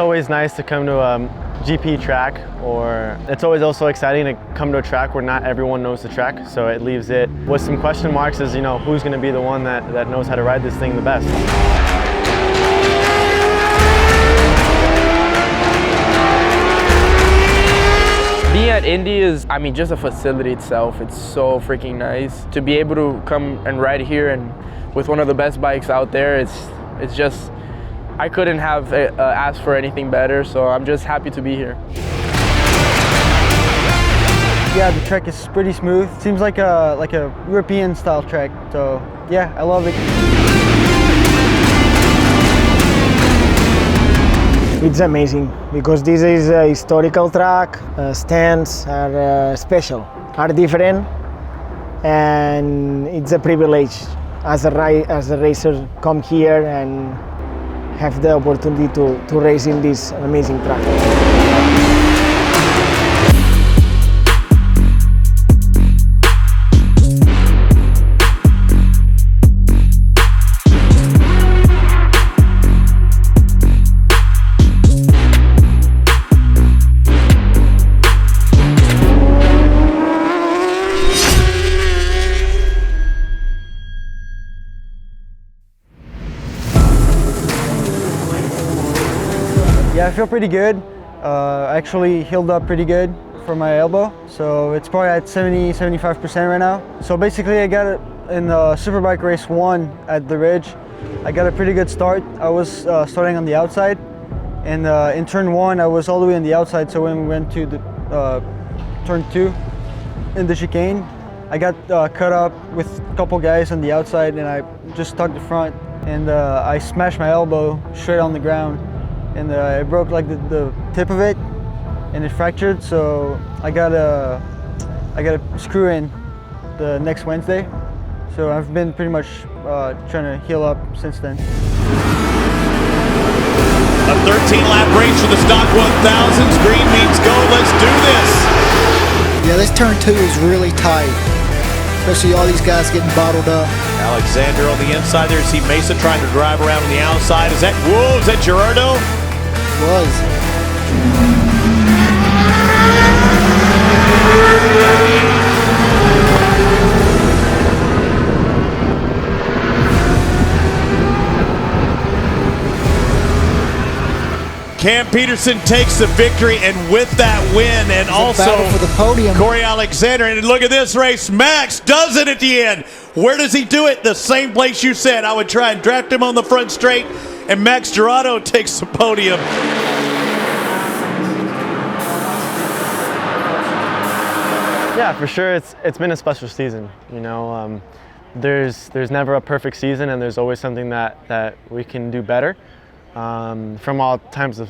always nice to come to a GP track, or it's always also exciting to come to a track where not everyone knows the track, so it leaves it with some question marks as, you know, who's going to be the one that knows how to ride this thing the best. Being at Indy is, I mean, just a facility itself. It's so freaking nice. To be able to come and ride here and with one of the best bikes out there, it's just, I couldn't have asked for anything better, so I'm just happy to be here. Yeah, the track is pretty smooth. Seems like a European style track, so yeah, I love it. It's amazing because this is a historical track. Stands are special, are different, and it's a privilege as a racer come here and have the opportunity to race in this amazing track. Yeah, I feel pretty good. Actually healed up pretty good for my elbow, so it's probably at 70–75% right now. So basically I got it in the Superbike race 1 at the Ridge. I got a pretty good start. I was starting on the outside, and in turn 1 I was all the way on the outside, so when we went to the turn 2 in the chicane, I got cut up with a couple guys on the outside, and I just stuck the front, and I smashed my elbow straight on the ground. And I broke like the tip of it, and it fractured. So I got a screw in the next Wednesday. So I've been pretty much trying to heal up since then. A 13-lap race for the stock 1000s. Green means go. Let's do this. Yeah, this turn 2 is really tight, especially all these guys getting bottled up. Alexander on the inside there. See Mesa trying to drive around on the outside. Is that, whoa, is that Gerardo? Was. Cam Peterson takes the victory, and with that win, and also for the podium, Corey Alexander. And look at this race. Max does it at the end. Where does he do it? The same place you said. I would try and draft him on the front straight, and Max Gerardo takes the podium. Yeah, for sure, it's been a special season. You know, there's never a perfect season, and there's always something that we can do better from all terms,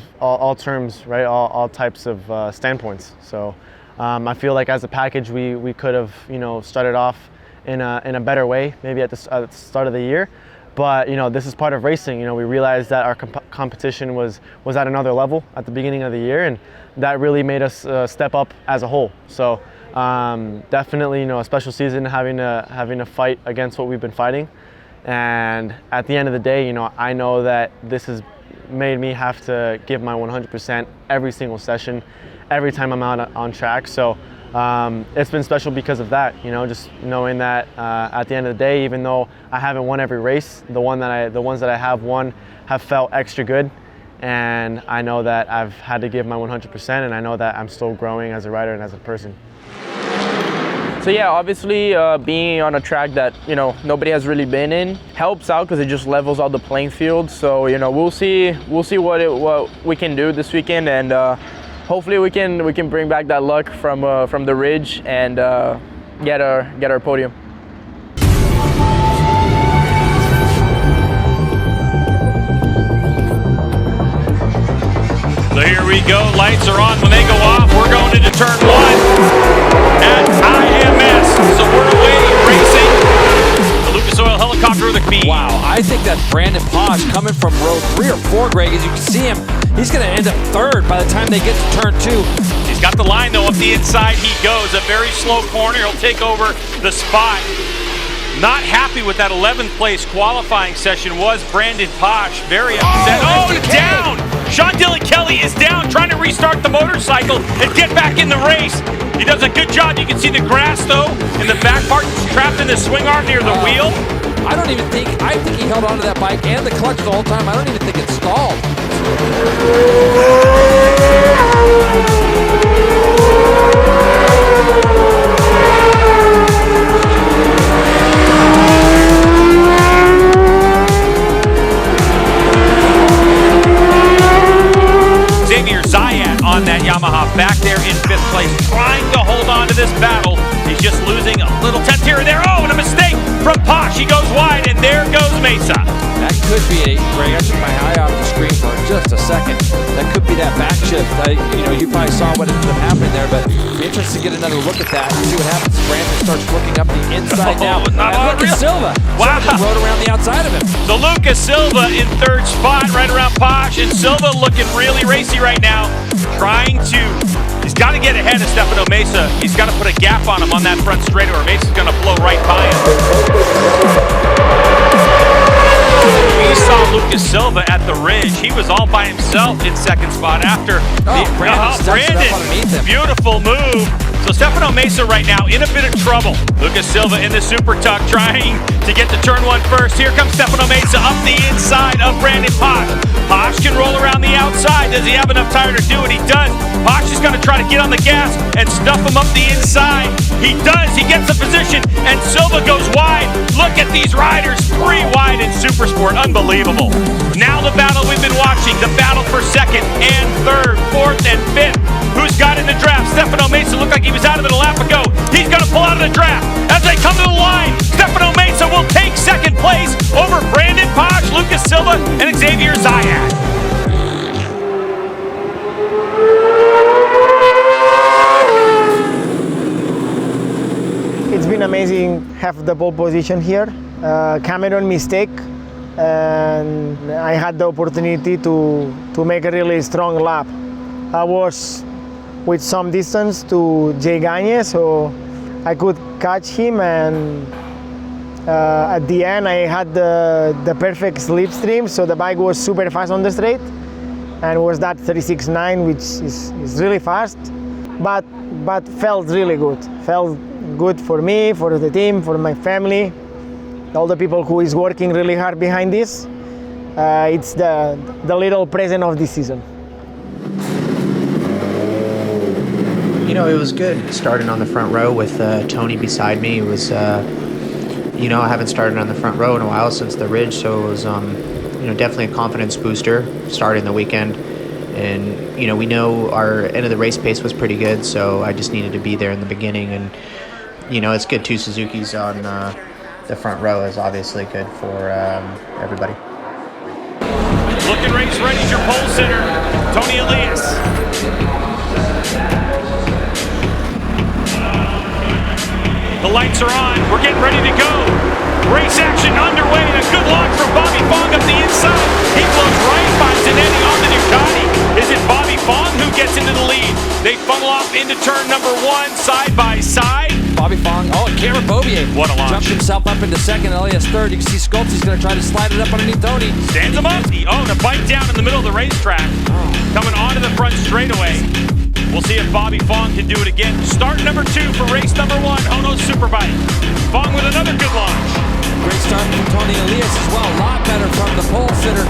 right? All types of standpoints. So I feel like as a package, we could have, you know, started off in a better way, maybe at the start of the year. But you know, this is part of racing. You know, we realized that our competition was at another level at the beginning of the year, and that really made us step up as a whole. So definitely, you know, a special season, having to fight against what we've been fighting. And at the end of the day, you know, I know that this has made me have to give my 100% every single session, every time I'm out on track. So it's been special because of that, you know, just knowing that at the end of the day, even though I haven't won every race, the ones that I have won have felt extra good. And I know that I've had to give my 100%, and I know that I'm still growing as a rider and as a person. So yeah, obviously being on a track that, you know, nobody has really been in helps out because it just levels out the playing field. So, you know, we'll see what we can do this weekend, and hopefully we can bring back that luck from the Ridge and get our podium. So here we go. Lights are on. When they go off, we're going into turn 1 at IMS. So we're away racing the Lucas Oil helicopter of the Queen. Wow, I think that Brandon Posh coming from row 3 or 4, Greg, as you can see him, he's going to end up 3rd by the time they get to turn 2. He's got the line, though. Up the inside he goes. A very slow corner. He'll take over the spot. Not happy with that 11th place qualifying session was Brandon Posh. Very upset. Oh, down! Sean Dylan Kelly is down, trying to restart the motorcycle and get back in the race. He does a good job. You can see the grass, though, in the back part, trapped in the swing arm near the wheel. I think he held onto that bike and the clutch the whole time. I don't even think it stalled. On that Yamaha back there in 5th place, trying to hold on to this battle. He's just losing a little tenth here and there. Oh, and a mistake from Posh. He goes wide, and there goes Mesa. That could be Greg, I took my eye off the screen for just a second. That could be that back shift. You probably saw what ended up happening there, but be interested to get another look at that and see what happens. Brandon starts looking up the inside now. Lucas Silva. Wow. Rode around the outside of him. So Lucas Silva in 3rd spot, right around Posh, and Silva looking really racy right now. He's got to get ahead of Stefano Mesa. He's got to put a gap on him on that front straightaway, or Mesa's going to blow right by him. We saw Lucas Silva at the Ridge. He was all by himself in 2nd spot after Brandon. Beautiful move. So Stefano Mesa right now in a bit of trouble. Lucas Silva in the Super Tuck trying to get to turn 1 first. Here comes Stefano Mesa up the inside of Brandon Posh. Posh can roll around the outside. Does he have enough tire to do it? He does. Posh is going to try to get on the gas and stuff him up the inside. He does. He gets the position, and Silva goes wide. Look at these riders, 3 wide in Supersport. Unbelievable. Now the battle we've been watching, the battle for 2nd and 3rd, 4th, and 5th. Who's got in the draft? Stefano Mesa looked like he was out of it a lap ago. He's going to pull out of the draft. As they come to the line, Stefano Mesa will take 2nd place over Brandon Posh, Lucas Silva, and Xavier Zayat. It's been amazing have the pole position here. Cameron mistake, and I had the opportunity to make a really strong lap. I was with some distance to Jay Gagne, so I could catch him, and at the end I had the perfect slipstream, so the bike was super fast on the straight, and it was that 36.9, which is really fast, but felt really good. Felt good for me, for the team, for my family, all the people who is working really hard behind this. It's the little present of this season. You know, it was good starting on the front row with TONI beside me. It was, I haven't started on the front row in a while since the Ridge, so it was, definitely a confidence booster starting the weekend. And, we know our end of the race pace was pretty good, so I just needed to be there in the beginning. And, it's good 2 Suzukis on the front row is obviously good for everybody. Looking race ready, your pole sitter, Tony Elias. The lights are on. We're getting ready to go. Race action underway, and a good launch from Bobby Fong up the inside. He blows right by Zanetti on the Ducati. Is it Bobby Fong who gets into the lead? They funnel off into turn number 1, side by side. Bobby Fong, and Cameron Bobier. What a launch. Jumped himself up into 2nd, Elias 3rd. You can see Schultz going to try to slide it up underneath TONI. Stands him up. And a bike down in the middle of the racetrack. Coming onto the front straightaway. We'll see if Bobby Fong can do it again. Start number 2 for race number 1, Hono's Superbike. Fong with another good launch. Great start from Tony Elias as well. A lot better from the pole sitter.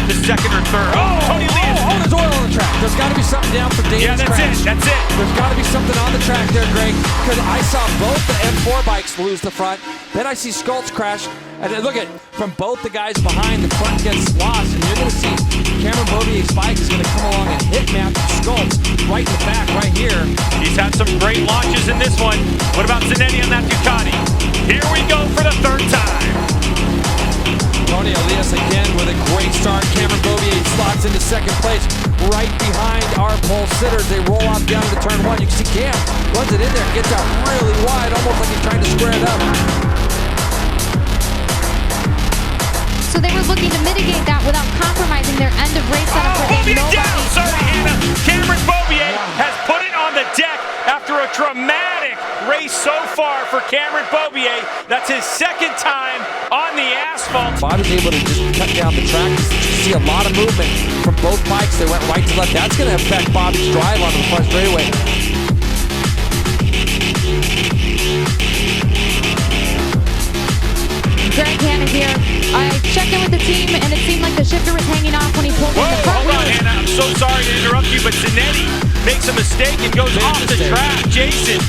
The 2nd or 3rd. Tony Elias. There's oil on the track. There's got to be something down for David's crash. That's it. There's got to be something on the track there, Greg, because I saw both the M4 bikes lose the front. Then I see Schultz crash. And then look at, from both the guys behind, the front gets lost. And you're going to see Cameron Bobier's bike is going to come along and hit Matthew Schultz right in the back, right here. He's had some great launches in this one. What about Zanetti on that Ducati? Here we go for the 3rd time. Tony Elias again with a great start. Cameron Bobier slots into 2nd place right behind our pole sitters. They roll off down to turn 1. You can see Cam runs it in there, gets out really wide, almost like he's trying to square it up. So they were looking to mitigate that without compromising their end of race setup. Bobier down! Sorry, Hannah. Cameron Bobier has put it on the deck after a dramatic race so far for Cameron Beaubier. That's his second time on the asphalt. Bobby's able to just cut down the track. You see a lot of movement from both bikes. They went right to left. That's going to affect Bobby's drive onto the front straightaway. Greg Hanna here. I checked in with the team, and it seemed like the shifter was hanging off when he pulled in the front Hold on, wheels. Hannah. I'm so sorry to interrupt you, but Zanetti makes a mistake and goes off the track. Jason.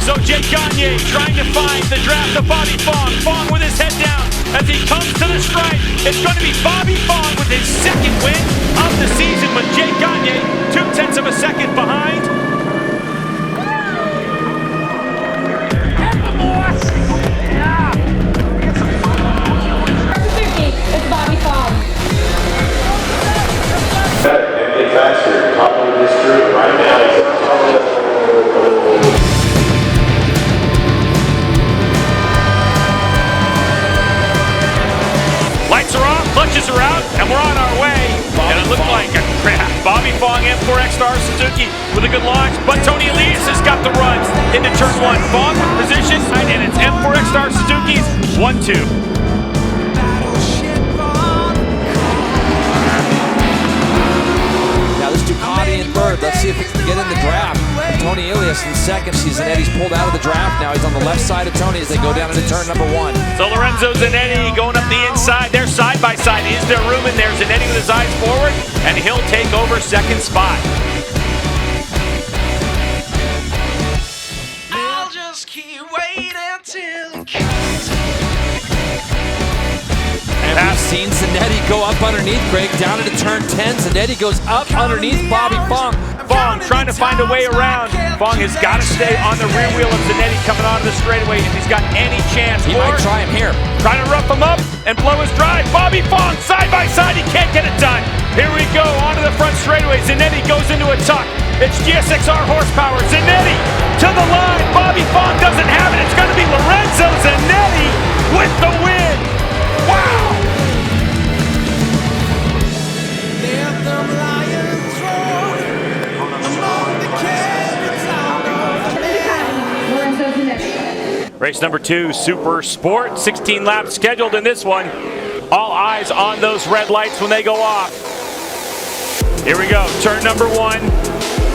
So Jake Gagne trying to find the draft of Bobby Fong. Fong with his head down as he comes to the stripe. It's going to be Bobby Fong with his second win of the season, with Jake Gagne 0.2 of a second behind. It's Bobby Fong. Get faster, top of this group right now. Lights are off, clutches are out, and we're on our way. And it looked like a crap. Bobby Fong, M4 ECSTAR Suzuki with a good launch, but Tony Elias has got the run into turn one. Fong with position, and it's M4 ECSTAR Suzuki's 1-2. Ducati in third. Let's see if he can get in the draft. Tony Elias in second. Zanetti's pulled out of the draft now. He's on the left side of Tony as they go down into turn number one. So Lorenzo Zanetti going up the inside. They're side by side. Is there room in there? Zanetti with his eyes forward, and he'll take over second spot. I'll just keep waiting till it comes. And we've seen Zanetti go up underneath Greg down into turn 10. Zanetti goes up underneath Bobby Fong. Fong trying to find a way around. Fong has got to stay on the rear wheel of Zanetti coming onto the straightaway if he's got any chance. He might try him here. Trying to rough him up and blow his drive. Bobby Fong side by side. He can't get it done. Here we go onto the front straightaway. Zanetti goes into a tuck. It's GSXR horsepower. Zanetti to the line. Bobby Fong doesn't have it. It's going to be Lorenzo Zanetti with the win. Wow. Race number 2, Super Sport. 16 laps scheduled in this one. All eyes on those red lights when they go off. Here we go, turn number 1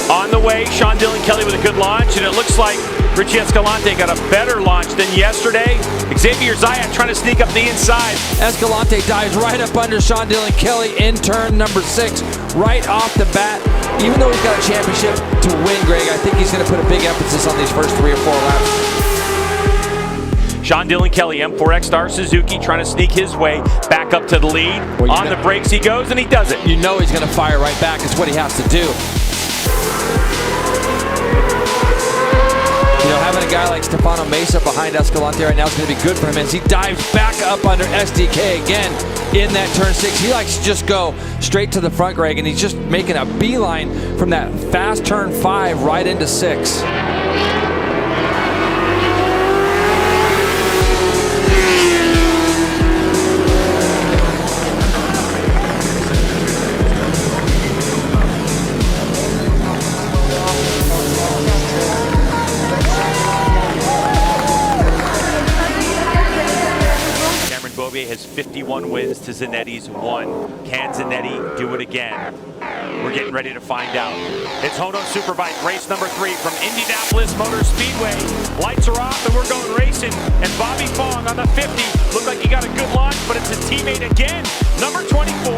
on the way. Sean Dillon Kelly with a good launch, and it looks like Richie Escalante got a better launch than yesterday. Xavier Zayat trying to sneak up the inside. Escalante dives right up under Sean Dillon Kelly in turn number 6, right off the bat. Even though he's got a championship to win, Greg, I think he's going to put a big emphasis on these first 3 or 4 laps. Sean Dillon Kelly, M4 ECSTAR Suzuki, trying to sneak his way back up to the lead. Well, on the brakes he goes, and he does it. You know he's going to fire right back. It's what he has to do. You know, having a guy like Stefano Mesa behind Escalante right now is going to be good for him as he dives back up under SDK again in that turn 6. He likes to just go straight to the front, Greg, and he's just making a beeline from that fast turn 5 right into 6. Has 51 wins to Zanetti's 1. Can Zanetti do it again? We're getting ready to find out. It's Hono Superbike, race number 3 from Indianapolis Motor Speedway. Lights are off and we're going racing. And Bobby Fong on the 50. Looked like he got a good launch, but it's his teammate again. Number 24,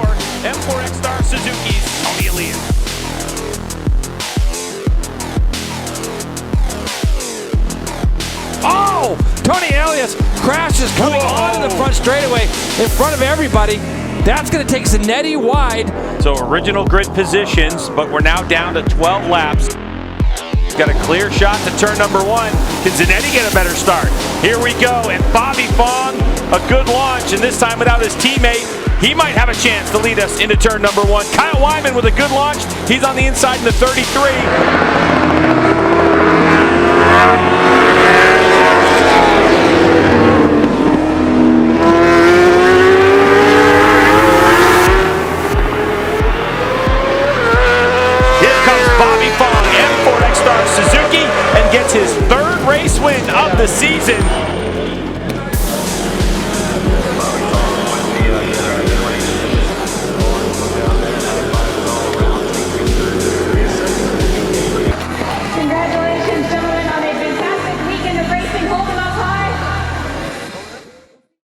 M4 ECSTAR Suzuki's Tony Elias. Oh! Tony Elias crashes coming onto the front straightaway in front of everybody. That's going to take Zanetti wide. So original grid positions, but we're now down to 12 laps. He's got a clear shot to turn number 1. Can Zanetti get a better start? Here we go, and Bobby Fong, a good launch, and this time without his teammate. He might have a chance to lead us into turn number 1. Kyle Wyman with a good launch. He's on the inside in the 33.